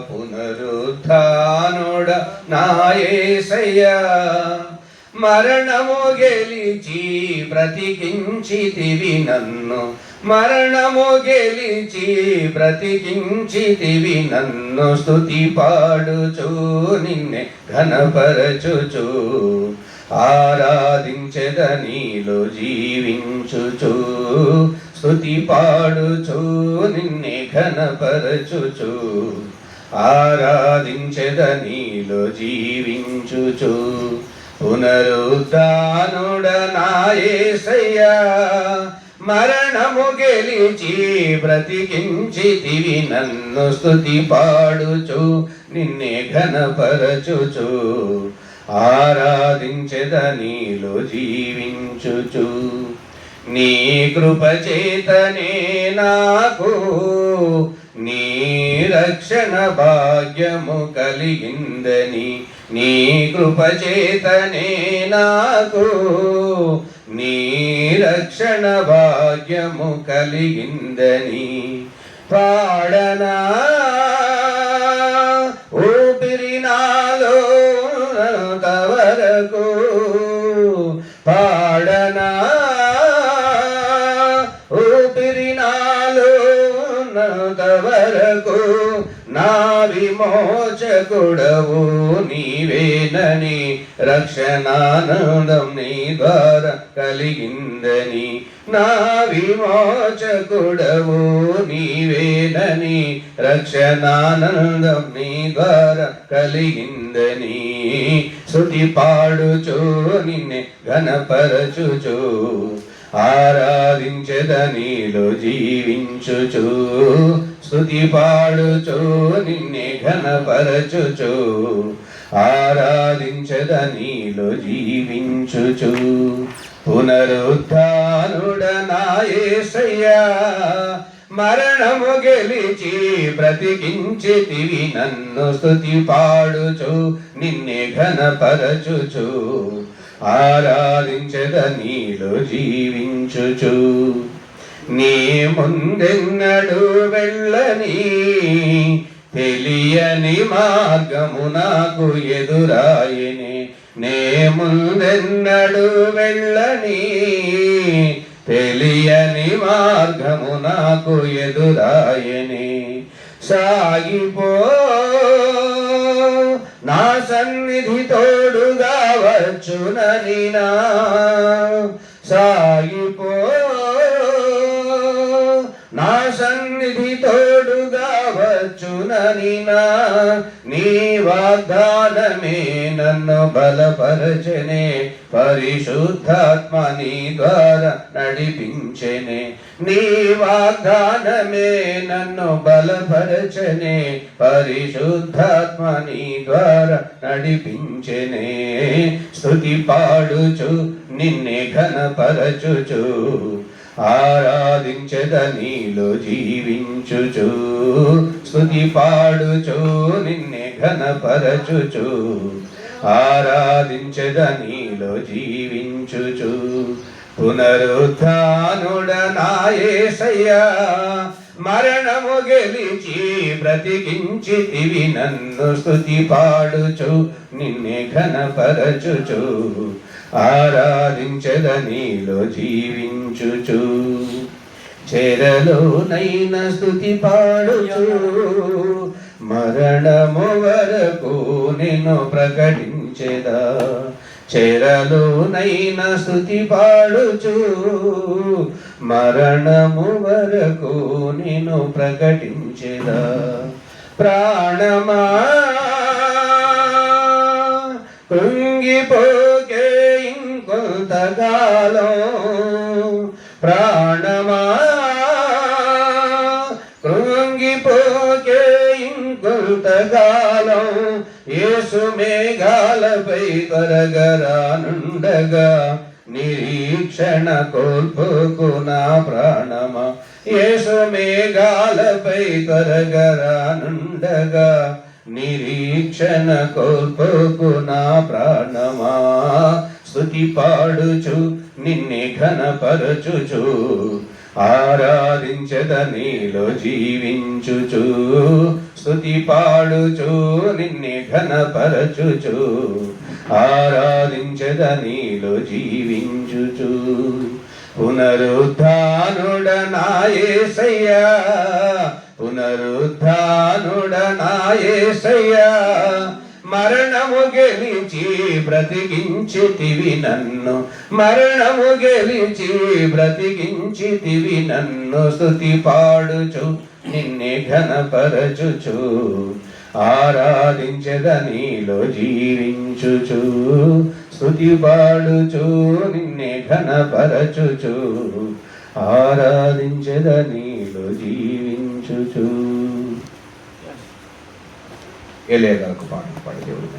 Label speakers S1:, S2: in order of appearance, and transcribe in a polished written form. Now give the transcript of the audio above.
S1: పునరుత్థానుడ నా యేసయ్యా, మరణము గెలిచి బ్రతికించితివి నన్ను, మరణము గెలిచి బ్రతికించితివి నన్ను. స్తుతి పాడుచు నిన్నే ఘనపరచుచు, ఆరాధించెద నీలో జీవించుచు. స్తుతి పాడుచు నిన్నే ఘనపరచుచు, ఆరాధించెద నీలో జీవించుచు. పునరుత్థానుడ నా యేసయ్యా, మరణము గెలిచి బ్రతికించితివి నన్ను. స్తుతి పాడుచు నిన్నే ఘనపరచుచు, ఆరాధించెద నీలో జీవించుచు. నీ కృపచేతనే నాకు నీ రక్షణ భాగ్యము కలిగిందని, నీ కృపచేతనే నాకు నీ రక్షణ భాగ్యము కలిగిందని పాడనా. ఊపిరి నాలో వరకు పాడనా, ఊపిరి నాలో వరకు నా విమోచకుడవు నీవేనని, రక్షణానందం నీ ద్వారా కలిగిందని. నా విమోచకుడవు నీవేనని, రక్షణానందం నీ ద్వారా కలిగిందని. స్తుతి పాడుచు నిన్నే ఘనపరచుచు, ఆరాధించెద నీలో జీవించుచు. స్తుతి పాడుచు నిన్నే ఘనపరచుచు, ఆరాధించెద నీలో జీవించుచు. పునరుత్థానుడ నా యేసయ్యా, మరణము గెలిచి బ్రతికించితివి నన్ను. స్తుతి పాడుచు నిన్నే ఘనపరచుచు, ఆరాధించెద నీలో జీవించుచు. నీ ముందెన్నడు వెళ్ళని తెలియని మార్గము నాకు ఎదురాయని, నే ముందెన్నడు వెళ్ళని తెలియని మార్గము నాకు ఎదురాయని. సాగిపో నా సన్నిధి తోడుగా వచ్చునని, నా సాగిపో నా సన్నిధి తోడుగా వచ్చునని. నీ వాగ్దానమే నన్ను బలపరచనే, పరిశుద్ధాత్మ నీ ద్వారా నడిపించెనే. నీ వాగ్దానమే నన్ను బలపరచనే, పరిశుద్ధాత్మ నీ ద్వారా నడిపించెనే. స్తుతి పాడుచు నిన్నే ఘనపరచుచు, ఆరాధించెద నీలో జీవించుచు. స్తుతి పాడుచు నిన్నే ఘనపరచుచు, ఆరాధించెద నీలో జీవించుచు. పునరుత్థానుడ నా యేసయ్యా, మరణము గెలిచి బ్రతికించితివి నన్ను. స్తుతి పాడుచు నిన్నే ఘనపరచుచు, ఆరాధించెద నీలో జీవించుచు. చెరలోనైన స్తుతి పాడుచు, మరణము వరకు నిన్ను ప్రకటించెదా. చెరలోనైన స్తుతి పాడుచు, మరణము వరకు నిన్ను ప్రకటించెదా. ప్రాణమా కృంగిపోకే ఇంకొంతకాలం, ప్రాణమా కృంగిపోకే ఇంకొంతకాలం. యేసు మేఘాలపై త్వరగరానుండగా, నిరీక్షణ కోల్పోకు నా ప్రాణమా. యేసు మేఘాలపై త్వరగరానుండగా, నిరీక్షణ కోల్పోకు నా ప్రాణమా. స్తుతి పాడుచు నిన్నే ఘనపరచుచు, ఆరాధించద నీలో జీవించుచు స్తుతి పాడుచు నిన్నే ఘనపరచుచు ఆరాధించద నీలో జీవించుచు పునరుద్ధానుడ నా యేసయ్యా పునరుద్ధానుడ నా యేసయ్యా మరణము గెలిచి బ్రతికించితివి నన్ను మరణము గెలిచి బ్రతికించితివి నన్ను స్తుతి పాడుచు నిన్నే ఘనపరచుచు ఆరాధించద నీలో జీవించుచు స్తుతి పాడుచు నిన్నే ఘనపరచుచు ఆరాధించద నీలో జీవించుచు ఎలేగాకు పాటలు పాడే దేవుడు